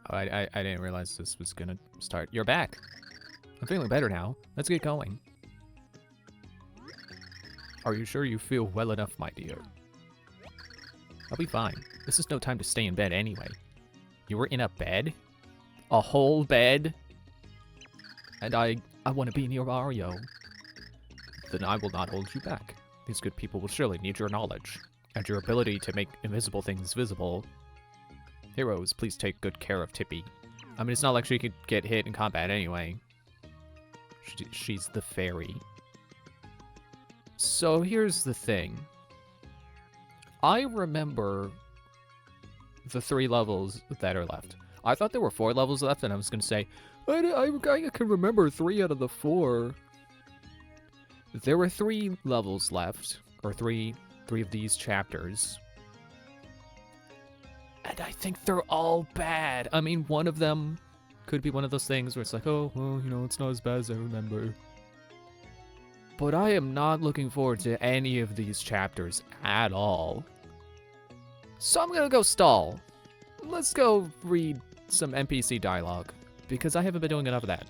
Oh, I didn't realize this was gonna start. You're back. I'm feeling better now. Let's get going. Are you sure you feel well enough, my dear? I'll be fine. This is no time to stay in bed anyway. You were in a bed? A whole bed? And I want to be near Mario. Then I will not hold you back. These good people will surely need your knowledge, and your ability to make invisible things visible. Heroes, please take good care of Tippy. I mean, it's not like she could get hit in combat anyway. She's the fairy. So here's the thing. I remember the 3 levels that are left. I thought there were 4 levels left, and I was going to say, I can remember 3 out of the 4. There were 3 levels left, or three of these chapters. And I think they're all bad. I mean, one of them could be one of those things where it's like, oh, well, you know, it's not as bad as I remember. But I am not looking forward to any of these chapters at all. So I'm gonna go stall. Let's go read some NPC dialogue, because I haven't been doing enough of that.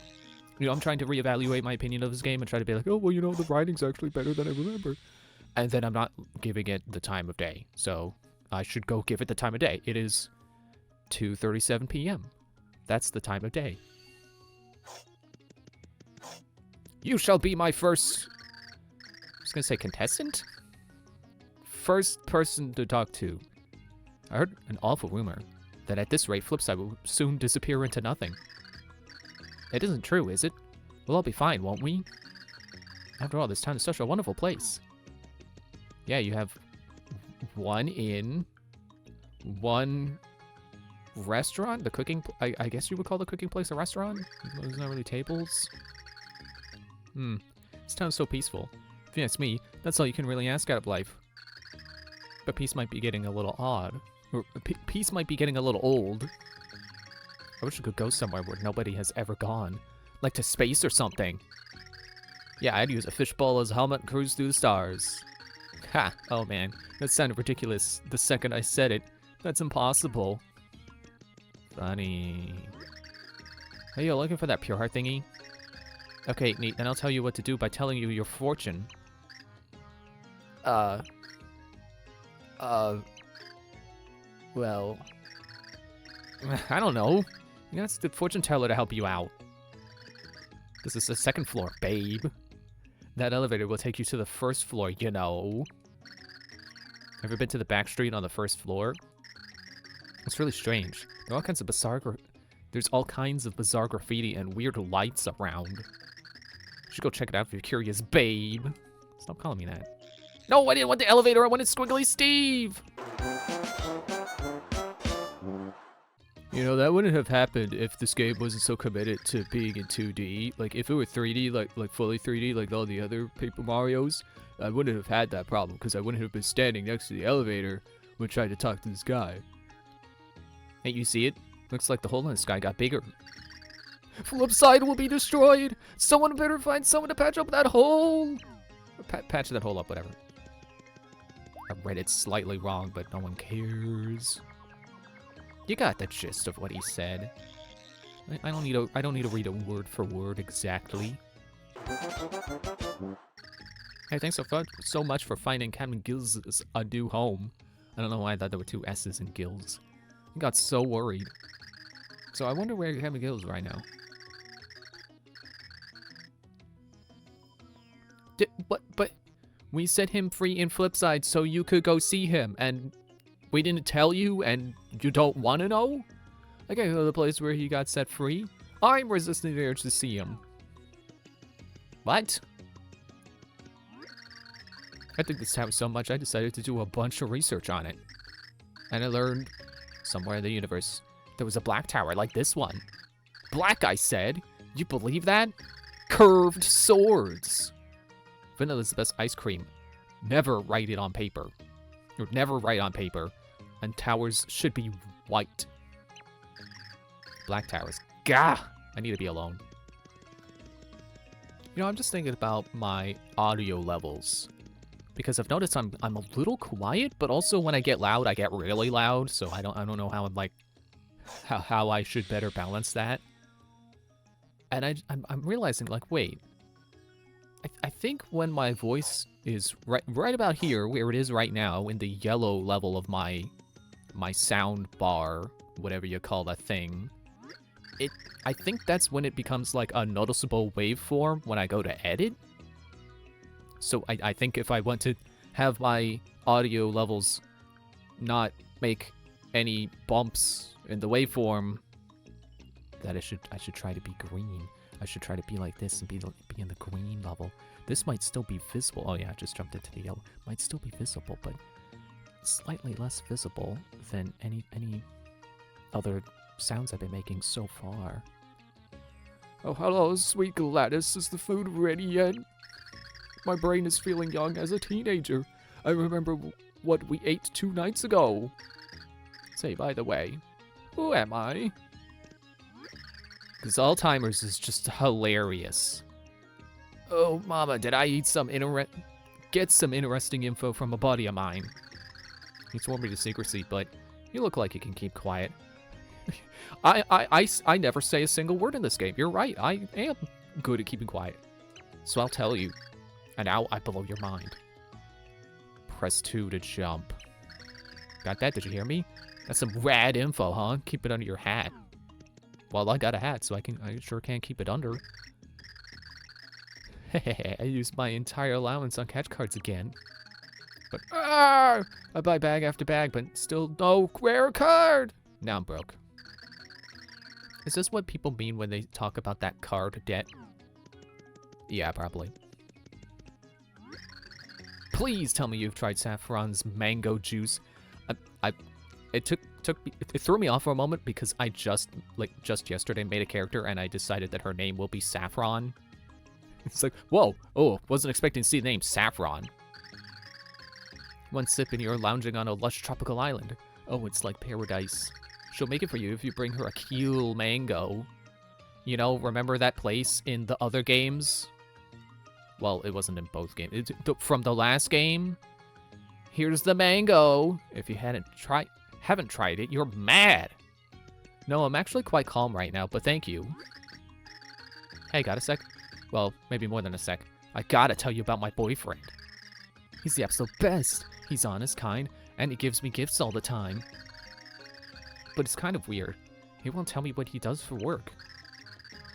You know, I'm trying to reevaluate my opinion of this game and try to be like, oh, well, you know, the writing's actually better than I remember. And then I'm not giving it the time of day. So I should go give it the time of day. It is 2:37 p.m. That's the time of day. You shall be my first... I was gonna say contestant? First person to talk to. I heard an awful rumor that at this rate, Flipside will soon disappear into nothing. It isn't true, is it? We'll all be fine, won't we? After all, this town is such a wonderful place. Yeah, you have 1 inn, 1 restaurant, the cooking... I guess you would call the cooking place a restaurant? There's not really tables. This town's so peaceful. If you ask me, that's all you can really ask out of life. But peace might be getting a little odd. Or peace might be getting a little old. I wish I could go somewhere where nobody has ever gone. Like to space or something. Yeah, I'd use a fishbowl as a helmet and cruise through the stars. Ha! Oh man, that sounded ridiculous the second I said it. That's impossible. Funny. Hey, you looking for that pure heart thingy? Okay, neat. Then I'll tell you what to do by telling you your fortune. Well... I don't know. You ask the fortune teller to help you out. This is the 2nd floor, babe. That elevator will take you to the 1st floor, you know. Ever been to the back street on the 1st floor? It's really strange. There are all kinds of There's all kinds of bizarre graffiti and weird lights around. You should go check it out if you're curious, babe. Stop calling me that. No, I didn't want the elevator. I wanted Squiggly Steve. You know, that wouldn't have happened if this game wasn't so committed to being in 2D. Like, if it were 3D, like fully 3D, like all the other Paper Marios, I wouldn't have had that problem, because I wouldn't have been standing next to the elevator when trying to talk to this guy. Hey, you see it? Looks like the hole in the sky got bigger. Flipside will be destroyed! Someone better find someone to patch up that hole! Patch that hole up, whatever. I read it slightly wrong, but no one cares. You got the gist of what he said. I don't need to read it word for word exactly. Hey, thanks so much for finding Captain Gills' a new home. I don't know why I thought there were 2 S's in Gills. I got so worried. So I wonder where Captain Gills is right now. But we set him free in Flipside so you could go see him, and we didn't tell you, and you don't want to know? I gotta go to the place where he got set free. I'm resisting the urge to see him. What? I think this town so much I decided to do a bunch of research on it. And I learned, somewhere in the universe, there was a black tower like this one. Black, I said. You believe that? Curved swords. Vanilla's the best ice cream. Never write it on paper. Or never write on paper. And towers should be white. Black towers. Gah! I need to be alone. You know, I'm just thinking about my audio levels. Because I've noticed I'm a little quiet, but also when I get loud, I get really loud. So I don't know how how I should better balance that. And I'm realizing, like, wait, I think when my voice is right about here, where it is right now, in the yellow level of my sound bar, whatever you call that thing, I think that's when it becomes like a noticeable waveform when I go to edit. So I think if I want to have my audio levels not make any bumps in the waveform, that I should try to be green. I should try to be like this and be in the green level. This might still be visible. Oh yeah, I just jumped into the yellow. Might still be visible, but slightly less visible than any other sounds I've been making so far. Oh, hello, sweet Gladys. Is the food ready yet? My brain is feeling young as a teenager. I remember what we ate 2 nights ago. Say, by the way, who am I? Because Alzheimer's is just hilarious. Oh, Mama, did I eat get some interesting info from a buddy of mine? He swore me to secrecy, but you look like you can keep quiet. I never say a single word in this game. You're right, I am good at keeping quiet. So I'll tell you. And now I blow your mind. Press 2 to jump. Got that? Did you hear me? That's some rad info, huh? Keep it under your hat. Well, I got a hat, so I sure can keep it under. I used my entire allowance on catch cards again. But, I buy bag after bag, but still no rare card! Now I'm broke. Is this what people mean when they talk about that card debt? Yeah, probably. Please tell me you've tried Saffron's mango juice. It threw me off for a moment because I just yesterday made a character and I decided that her name will be Saffron. It's like, whoa, oh, wasn't expecting to see the name Saffron. One sip and you're lounging on a lush tropical island. Oh, it's like paradise. She'll make it for you if you bring her a Keel mango. You know, remember that place in the other games? Well, it wasn't in both games. From the last game, here's the mango. If you haven't tried it, you're mad. No, I'm actually quite calm right now, but thank you. Hey, got a sec? Well, maybe more than a sec. I gotta tell you about my boyfriend. He's the absolute best. He's honest, kind, and he gives me gifts all the time. But it's kind of weird. He won't tell me what he does for work.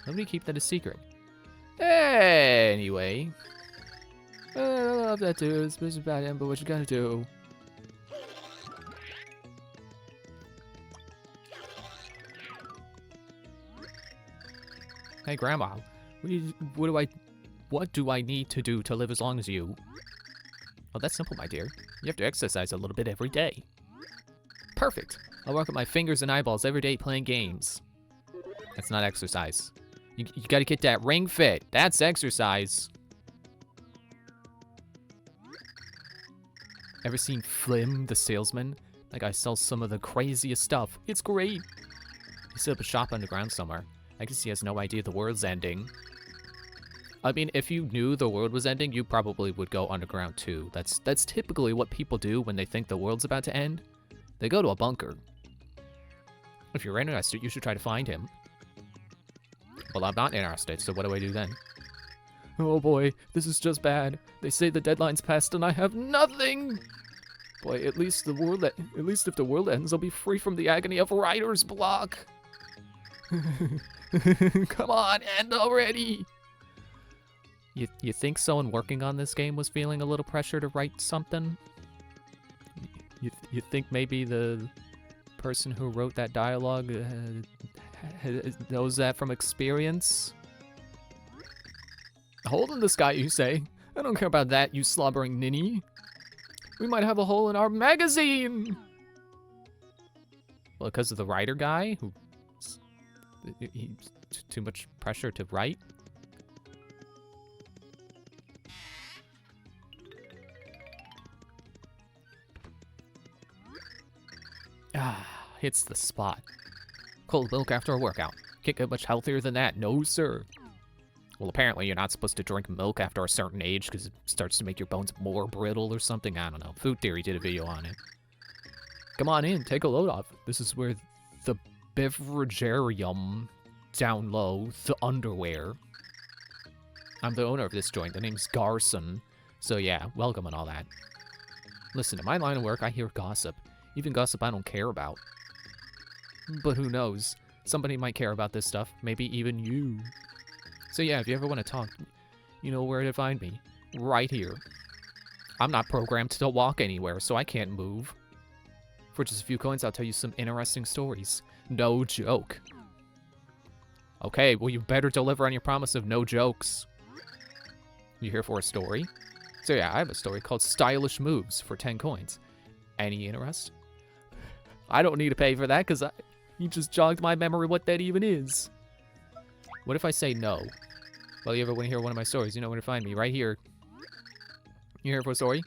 Let me keep that a secret. Anyway. I love that dude. It's supposed to be about him, but what you gotta do? Hey, Grandma. What do I need to do to live as long as you? Oh, that's simple, my dear. You have to exercise a little bit every day. Perfect. I'll work with my fingers and eyeballs every day playing games. That's not exercise. You gotta get that ring fit. That's exercise. Ever seen Flim, the salesman? That guy sells some of the craziest stuff. It's great. He set up a shop underground somewhere. I guess he has no idea the world's ending. I mean, if you knew the world was ending, you probably would go underground too. That's typically what people do when they think the world's about to end. They go to a bunker. If you're interested, you should try to find him. Well, I'm not interested, so what do I do then? Oh boy, this is just bad. They say the deadline's passed and I have nothing! Boy, at least if the world ends, I'll be free from the agony of writer's block. Come on, end already! You think someone working on this game was feeling a little pressure to write something? You think maybe the person who wrote that dialogue knows that from experience? Hole in the sky, you say? I don't care about that, you slobbering ninny. We might have a hole in our magazine! Well, because of the writer guy? He's too much pressure to write? Ah, hits the spot. Cold milk after a workout. Can't get much healthier than that, no sir. Well, apparently you're not supposed to drink milk after a certain age because it starts to make your bones more brittle or something. I don't know. Food Theory did a video on it. Come on in, take a load off. This is where the beveragarium down low, the underwear. I'm the owner of this joint. The name's Garson. So yeah, welcome and all that. Listen, in my line of work, I hear gossip. Even gossip I don't care about. But who knows? Somebody might care about this stuff. Maybe even you. So yeah, if you ever want to talk, you know where to find me. Right here. I'm not programmed to walk anywhere, so I can't move. For just a few coins, I'll tell you some interesting stories. No joke. Okay, well you better deliver on your promise of no jokes. You here for a story? So yeah, I have a story called Stylish Moves for 10 coins. Any interest? I don't need to pay for that because you just jogged my memory what that even is. What if I say no? Well, you ever want to hear one of my stories, you know where to find me. Right here. You here for a story?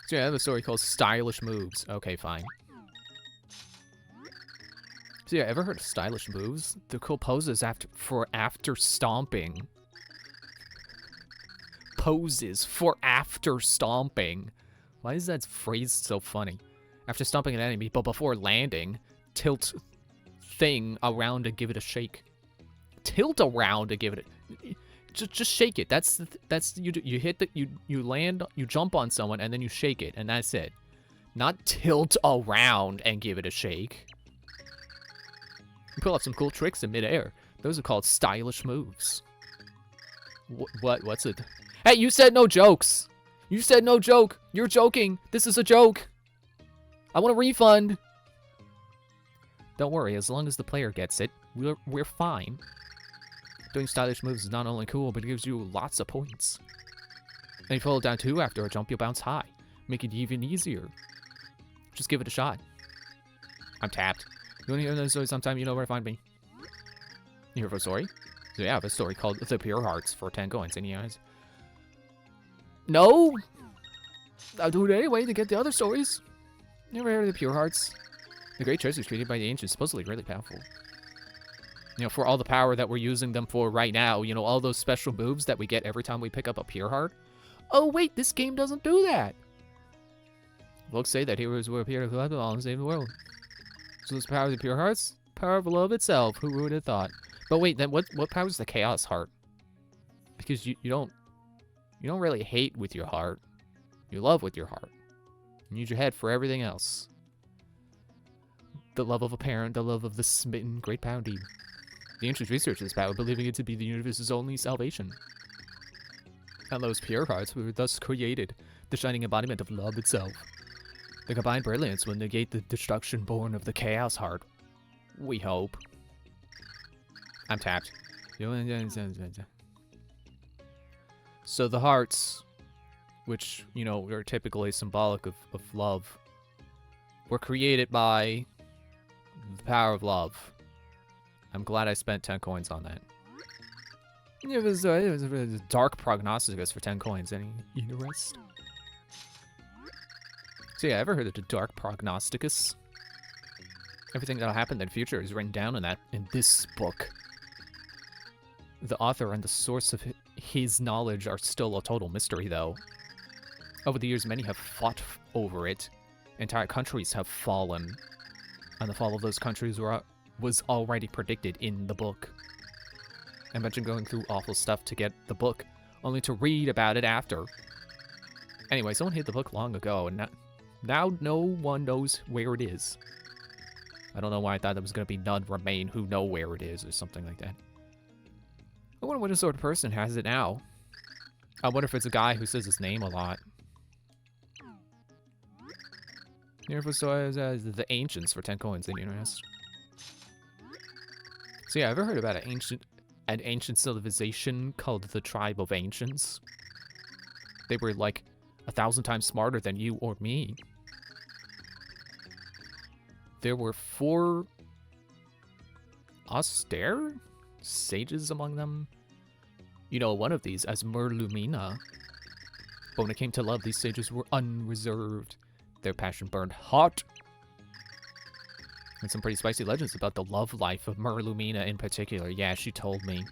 So yeah, I have a story called Stylish Moves. Okay, fine. So yeah, ever heard of Stylish Moves? They're cool poses after stomping. Poses for after stomping. Why is that phrase so funny? After stomping an enemy, but before landing, tilt thing around and give it a shake. Tilt around and give it a... Just shake it. That's you hit the you land, you jump on someone and then you shake it and that's it. Not tilt around and give it a shake. You pull off some cool tricks in midair. Those are called stylish moves. What's it? Hey, you said no jokes. You said no joke. You're joking. This is a joke. I want a refund. Don't worry, as long as the player gets it, we're fine. Doing stylish moves is not only cool, but it gives you lots of points. And if you hold down 2 after a jump, you'll bounce high. Make it even easier. Just give it a shot. I'm tapped. You want to hear another story sometime? You know where to find me. You here for a story? So yeah, I have a story called The Pure Hearts for 10 coins. Any eyes? No! I'll do it anyway to get the other stories. You ever heard of the Pure Hearts? The great treasures created by the ancients, supposedly really powerful. You know, for all the power that we're using them for right now, you know, all those special moves that we get every time we pick up a Pure Heart. Oh wait, this game doesn't do that! Folks say that heroes will appear to collect all and save the world. So this power of the Pure Hearts? Power of love itself, who would have thought? But wait, then what powers the Chaos Heart? Because you don't really hate with your heart. You love with your heart. You use your head for everything else. The love of a parent, the love of the smitten, great power indeed. The ancients researched this power, believing it to be the universe's only salvation. And those pure hearts were thus created, the shining embodiment of love itself. The combined brilliance will negate the destruction born of the Chaos Heart. We hope. I'm tapped. So the hearts, which, you know, are typically symbolic of love, were created by the power of love. I'm glad I spent 10 coins on that. It was a dark prognosticus for 10 coins. Any interest? So yeah, ever heard of the dark prognosticus? Everything that'll happen in the future is written down in this book. The author and the source of his knowledge are still a total mystery, though. Over the years, many have fought over it. Entire countries have fallen. And the fall of those countries was already predicted in the book. Imagine going through awful stuff to get the book, only to read about it after. Anyway, someone hid the book long ago, and now no one knows where it is. I don't know why I thought there was going to be none remain who know where it is, or something like that. I wonder what sort of person has it now. I wonder if it's a guy who says his name a lot. Here for the ancients for 10 coins, any interest? So yeah, I've ever heard about an ancient civilization called the Tribe of Ancients. They were like 1,000 times smarter than you or me. There were 4 austere sages among them. You know, one of these as Merlumina. But when it came to love, these sages were unreserved. Their passion burned hot. And some pretty spicy legends about the love life of Merlumina in particular. Yeah, she told me.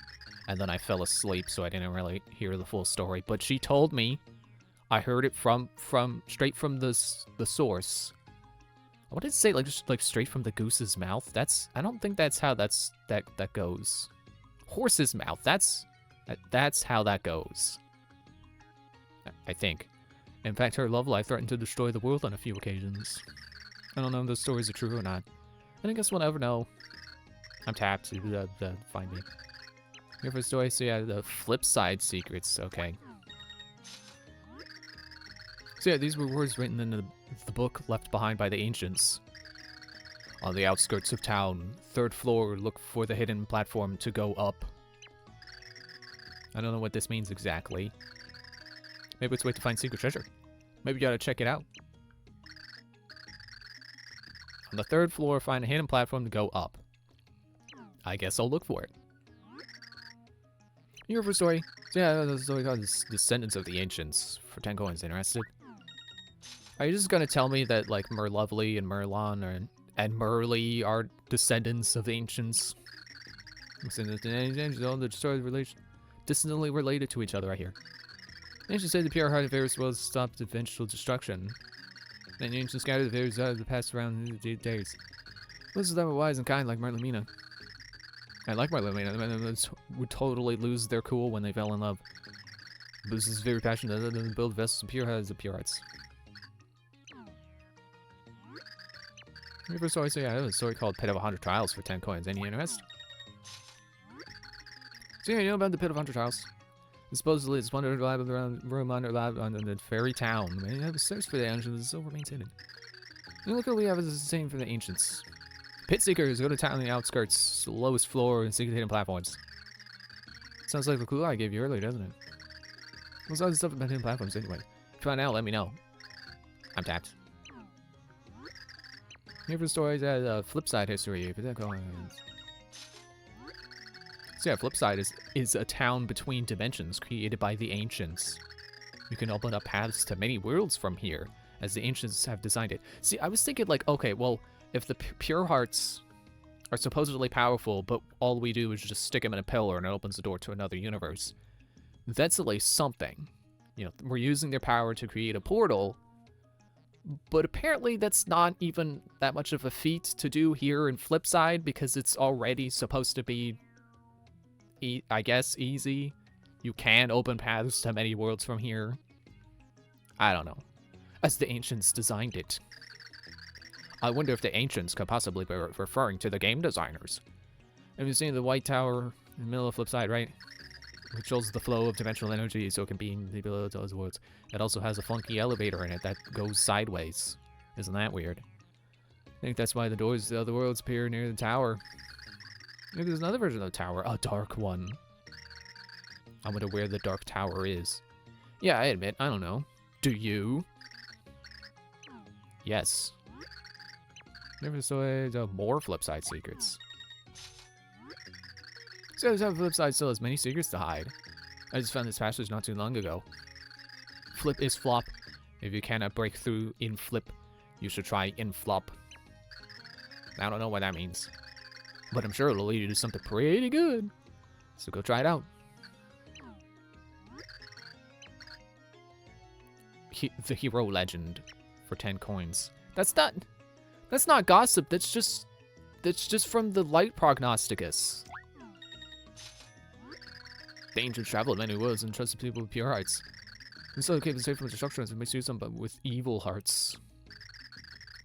And then I fell asleep, so I didn't really hear the full story. But she told me. I heard it straight from the source. What did it say? Like just like straight from the goose's mouth? I don't think that's how that goes. Horse's mouth. That's how that goes. I think. In fact, her love life threatened to destroy the world on a few occasions. I don't know if those stories are true or not. And I guess we'll never know. I'm tapped. Find me. Here for a story. So yeah, the flip side secrets. Okay. So yeah, these were words written in the book left behind by the ancients. On the outskirts of town, 3rd floor, look for the hidden platform to go up. I don't know what this means exactly. Maybe it's a way to find secret treasure. Maybe you gotta check it out. On the 3rd floor, find a hidden platform to go up. I guess I'll look for it. Here for a story. So yeah, the story called Descendants of the Ancients. For 10 coins, interested? Are you just gonna tell me that, like, Merlovely and Merlon and Merly are descendants of the ancients? All the stories distantly related to each other, I hear. The ancients say the pure heart of various worlds stopped eventual destruction. And the ancients scattered the various out of the past around the days. Most of them were wise and kind, like Merlimina. I like Merlimina. They would totally lose their cool when they fell in love. Boost is very passionate to build vessels of pure hearts of pure hearts. Reverse story, so yeah, I have a story called Pit of 100 Trials for 10 coins. Any interest? So yeah, you know about the Pit of 100 Trials? Supposedly, it's one lab around room under lab on the fairy town. They have a search for the ancients, the silver remains hidden. And look what we have is the same for the ancients. Pit seekers go to town on the outskirts, the lowest floor, and seek hidden platforms. Sounds like the clue I gave you earlier, doesn't it? What's all the stuff about hidden platforms anyway? If you find out, let me know. I'm tapped. Here for stories at flip side history. So yeah, flip side is a town between dimensions created by the ancients. You can open up paths to many worlds from here, as the ancients have designed it. See, I was thinking like, okay, well, if the pure hearts are supposedly powerful, but all we do is just stick them in a pillar and it opens the door to another universe, that's at least something. You know, we're using their power to create a portal. But apparently that's not even that much of a feat to do here in Flipside because it's already supposed to be, I guess, easy. You can open paths to many worlds from here. I don't know. As the ancients designed it. I wonder if the ancients could possibly be referring to the game designers. Have you seen the White Tower in the middle of Flipside, right? It controls the flow of dimensional energy so it can be in the ability to those worlds. It also has a funky elevator in it that goes sideways. Isn't that weird? I think that's why the doors to the other worlds appear near the tower. Maybe there's another version of the tower, a dark one. I wonder where the dark tower is. Yeah, I admit, I don't know. Do you? Yes. Never saw more Flipside secrets. So Flipside still has many secrets to hide. I just found this passage not too long ago. Flip is flop. If you cannot break through in flip, you should try in flop. I don't know what that means. But I'm sure it'll lead you to something pretty good. So go try it out. The hero legend for 10 coins. That's not gossip, that's just from the Light Prognosticus. The ancients traveled many worlds and trusted people with pure hearts. And so keep them safe from destruction and misuse them, but with evil hearts.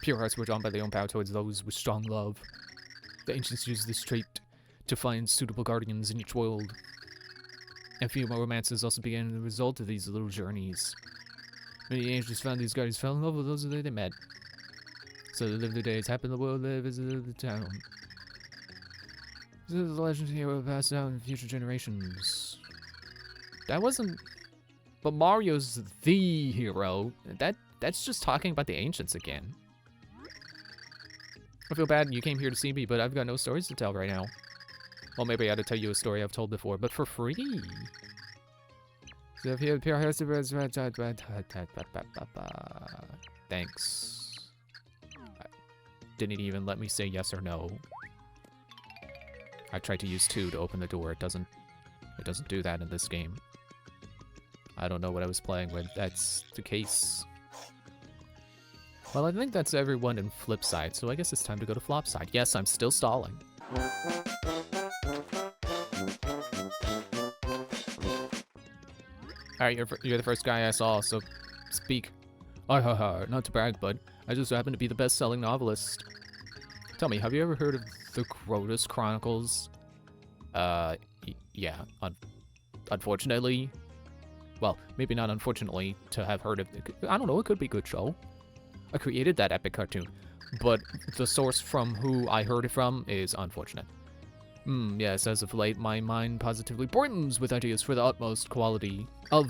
Pure hearts were drawn by their own power towards those with strong love. The ancients used this trait to find suitable guardians in each world. And female romances also began as a result of these little journeys. Many ancients found these guardians fell in love with those that they met. So they lived their days, happy in the world, they visited the town. So the legend here will pass down in future generations. That wasn't... But Mario's the hero. That's just talking about the ancients again. I feel bad you came here to see me, but I've got no stories to tell right now. Well, maybe I ought to tell you a story I've told before, but for free. So if you have pure hearts, thanks. Didn't even let me say yes or no. I tried to use 2 to open the door. It doesn't do that in this game. I don't know what I was playing with. That's the case. Well, I think that's everyone in Flipside, so I guess it's time to go to Flopside. Yes, I'm still stalling. Alright, you're the first guy I saw, so speak. Not to brag, but I just happen to be the best-selling novelist. Tell me, have you ever heard of the Crotus Chronicles? Yeah, unfortunately. Well, maybe not unfortunately to have heard of it. I don't know, it could be a good show. I created that epic cartoon, but the source from who I heard it from is unfortunate. Yes, as of late, my mind positively brims with ideas for the utmost quality. I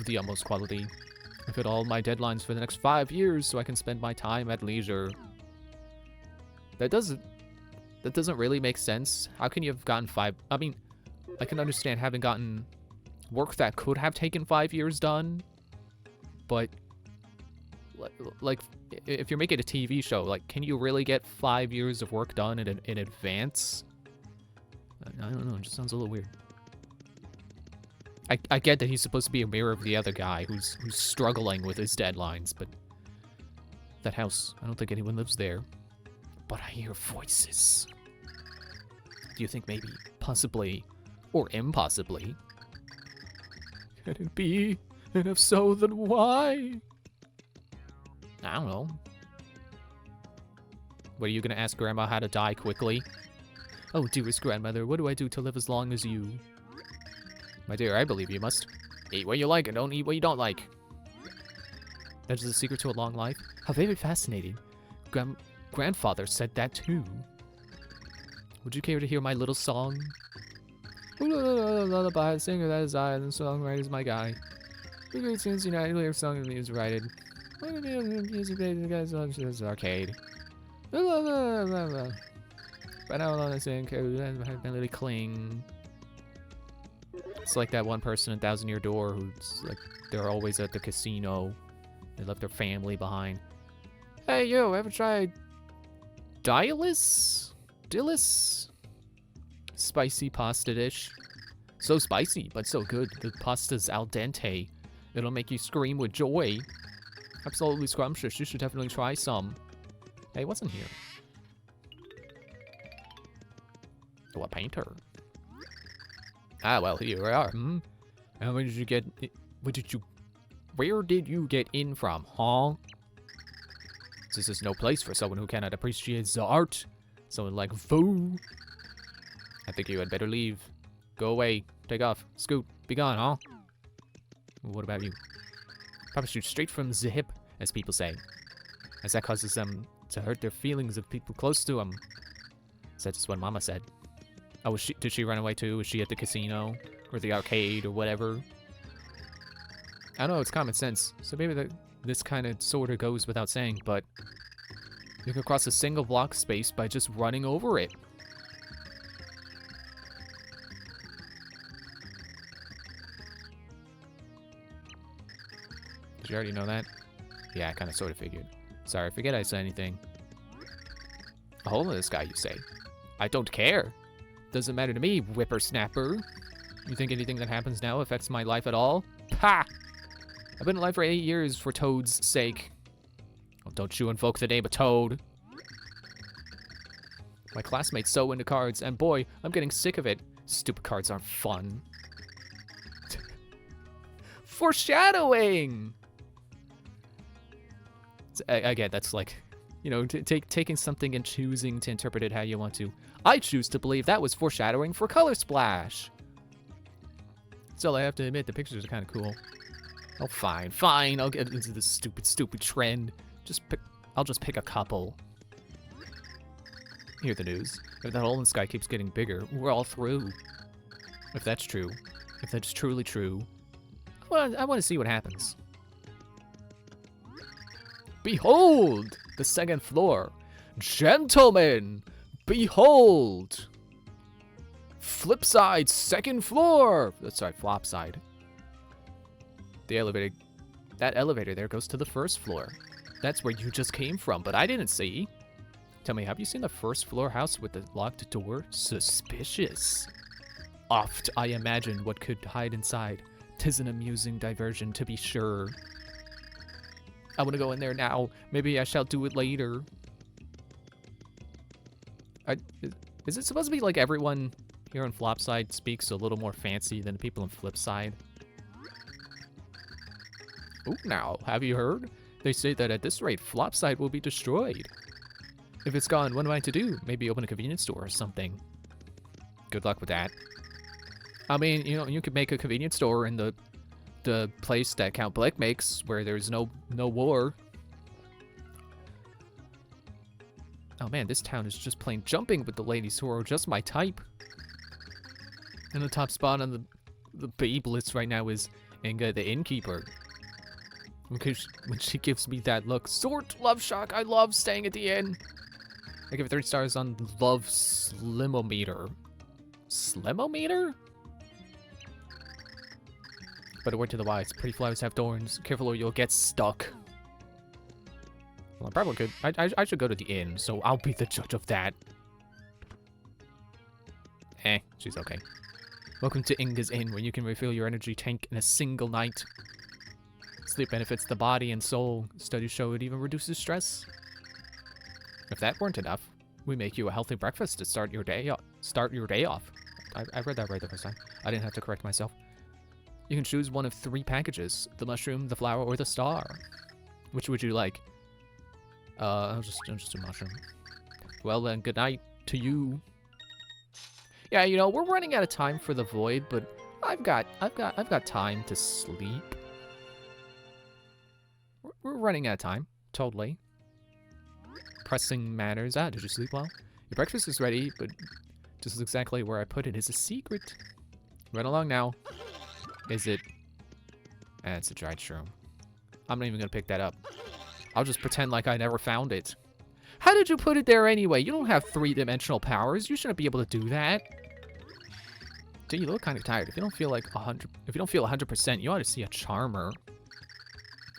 fit all my deadlines for the next 5 years so I can spend my time at leisure. That doesn't really make sense. How can you have gotten 5? I mean, I can understand having gotten work that could have taken 5 years done, but like if you're making a TV show, like, can you really get 5 years of work done in advance? I don't know, it just sounds a little weird. I get that he's supposed to be a mirror of the other guy who's struggling with his deadlines, but that house, I don't think anyone lives there. But I hear voices. Do you think maybe, possibly, or impossibly? Can it be? And if so, then why? I don't know. What, are you gonna ask Grandma how to die quickly? Oh, dearest grandmother, what do I do to live as long as you? My dear, I believe you must eat what you like and don't eat what you don't like. That is the secret to a long life? How very fascinating. Grandfather said that too. Would you care to hear my little song? Lullaby, singer that is I, and the songwriter is my guy. The great since United lyric song of me is righted. Music the guy's on this arcade. But now alone I sing, melody cling. It's like that one person in Thousand Year Door who's like, they're always at the casino. They left their family behind. Hey, yo, ever tried Dillis? Spicy pasta dish. So spicy, but so good. The pasta's al dente. It'll make you scream with joy. Absolutely scrumptious. You should definitely try some. Hey, what's in here? Oh, a painter. Ah, well, here we are. And where did you get in from, huh? This is no place for someone who cannot appreciate the art. Someone like Fu. I think you had better leave. Go away. Take off. Scoot. Be gone, huh? What about you? Probably shoot straight from the hip, as people say. As that causes them to hurt their feelings of people close to them. That's just what Mama said. Oh, did she run away too? Was she at the casino? Or the arcade, or whatever? I know, it's common sense. So maybe this kind of sort of goes without saying, but you can cross a single block space by just running over it. Did you already know that? Yeah, I kind of sort of figured. Sorry, forget I said anything. A hole in this guy, you say? I don't care. Doesn't matter to me, whippersnapper. You think anything that happens now affects my life at all? Ha! I've been alive for 8 years for Toad's sake. Oh, don't you invoke the name of Toad. My classmate's so into cards, and boy, I'm getting sick of it. Stupid cards aren't fun. Foreshadowing! Again, that's like, you know, taking something and choosing to interpret it how you want to. I choose to believe that was foreshadowing for Color Splash. Still, I have to admit, the pictures are kind of cool. Oh, fine, I'll get into this stupid trend. I'll just pick a couple. Hear the news. If that hole in the sky keeps getting bigger, we're all through. If that's true, if that's truly true, I want to see what happens. Behold! The second floor. Gentlemen! Behold! Flipside, second floor! Sorry, Flopside. The elevator... That elevator there goes to the first floor. That's where you just came from, but I didn't see. Tell me, have you seen the first floor house with the locked door? Suspicious. Oft I imagine what could hide inside. 'Tis an amusing diversion, to be sure. I want to go in there now. Maybe I shall do it later. Is it supposed to be like everyone here on Flopside speaks a little more fancy than the people on Flipside? Oh, now, have you heard? They say that at this rate, Flopside will be destroyed. If it's gone, what am I to do? Maybe open a convenience store or something. Good luck with that. I mean, you know, you could make a convenience store in the place that Count Blick makes, where there's no war. Oh man, this town is just plain jumping with the ladies who are just my type. And the top spot on the babe list right now is Inga the innkeeper. Because when she gives me that look, Sort Love Shock, I love staying at the inn. I give it 3 stars on Love Slimometer. Slimometer? But a word to the wise, pretty flowers have thorns. Careful or you'll get stuck. Well, I probably could. I should go to the inn, so I'll be the judge of that. She's okay. Welcome to Inga's Inn, where you can refill your energy tank in a single night. Sleep benefits the body and soul. Studies show it even reduces stress. If that weren't enough, we make you a healthy breakfast to start your day off. I read that right the first time. I didn't have to correct myself. You can choose one of 3 packages: the mushroom, the flower, or the star. Which would you like? I'll just do mushroom. Well then, good night to you. Yeah, you know, we're running out of time for the void, but I've got time to sleep. We're running out of time, totally. Pressing matters. Ah, did you sleep well? Your breakfast is ready, but just exactly where I put it is a secret. Run along now. Is it? It's a dried shroom. I'm not even gonna pick that up. I'll just pretend like I never found it. How did you put it there anyway? You don't have 3-dimensional powers. You shouldn't be able to do that. Dude, you look kind of tired. If you don't feel like 100%, you ought to see a charmer.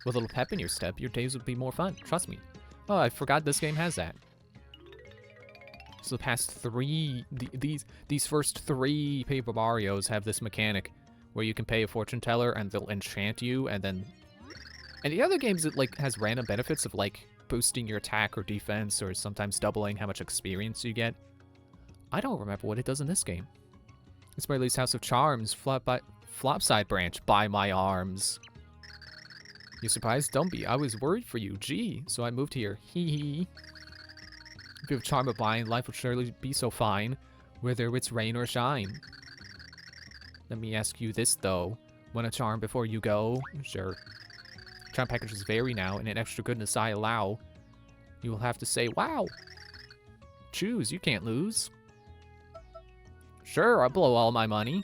With a little pep in your step, your days would be more fun. Trust me. Oh, I forgot this game has that. So the past 3, these first 3 Paper Marios have this mechanic where you can pay a fortune teller and they'll enchant you, and then... And the other games, it like has random benefits of like boosting your attack or defense, or sometimes doubling how much experience you get. I don't remember what it does in this game. It's my least House of Charms, Flopside branch, by my arms. You surprised? Don't be. I was worried for you. Gee, so I moved here. Hee hee. If you have charm of mine, life will surely be so fine, whether it's rain or shine. Let me ask you this though. Want a charm before you go? Sure. Charm packages vary now, and an extra goodness I allow. You will have to say, wow. Choose, you can't lose. Sure, I'll blow all my money.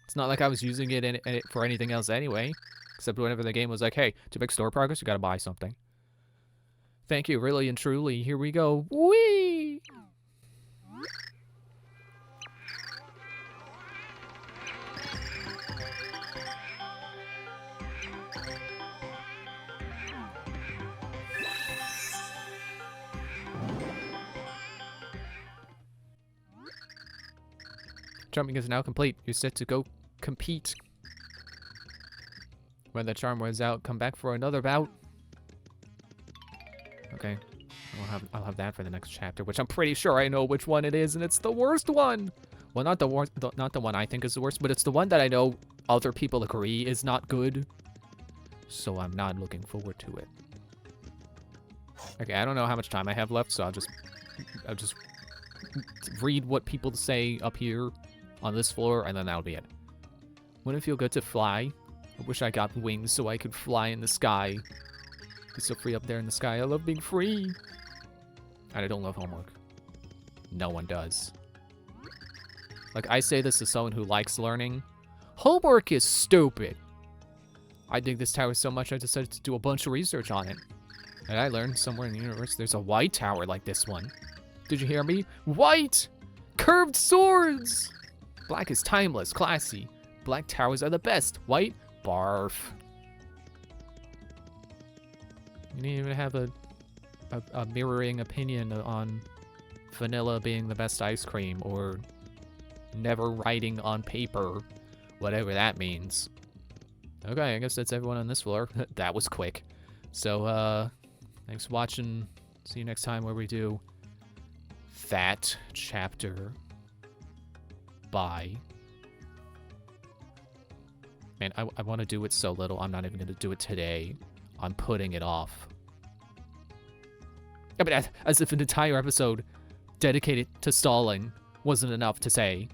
It's not like I was using it for anything else anyway. Except whenever the game was like, hey, to make store progress, you gotta buy something. Thank you, really and truly. Here we go. Whee! Jumping is now complete. You're set to go compete. When the charm wears out, come back for another bout. Okay. I'll have that for the next chapter, which I'm pretty sure I know which one it is, and it's the worst one. Well, not the worst, not the one I think is the worst, but it's the one that I know other people agree is not good. So I'm not looking forward to it. Okay, I don't know how much time I have left, so I'll just read what people say up here on this floor, and then that'll be it. Wouldn't it feel good to fly? I wish I got wings so I could fly in the sky. Be so free up there in the sky. I love being free. And I don't love homework. No one does. Like, I say this as someone who likes learning. Homework is stupid. I dig this tower so much I decided to do a bunch of research on it. And I learned somewhere in the universe there's a white tower like this one. Did you hear me? White! Curved swords! Black is timeless, classy. Black towers are the best. White? Barf. You didn't even have a mirroring opinion on vanilla being the best ice cream, or never writing on paper, whatever that means. Okay, I guess that's everyone on this floor. That was quick. So, thanks for watching. See you next time where we do that chapter. Bye. Man, I want to do it so little, I'm not even going to do it today. I'm putting it off. Yeah, but as if an entire episode dedicated to stalling wasn't enough to say.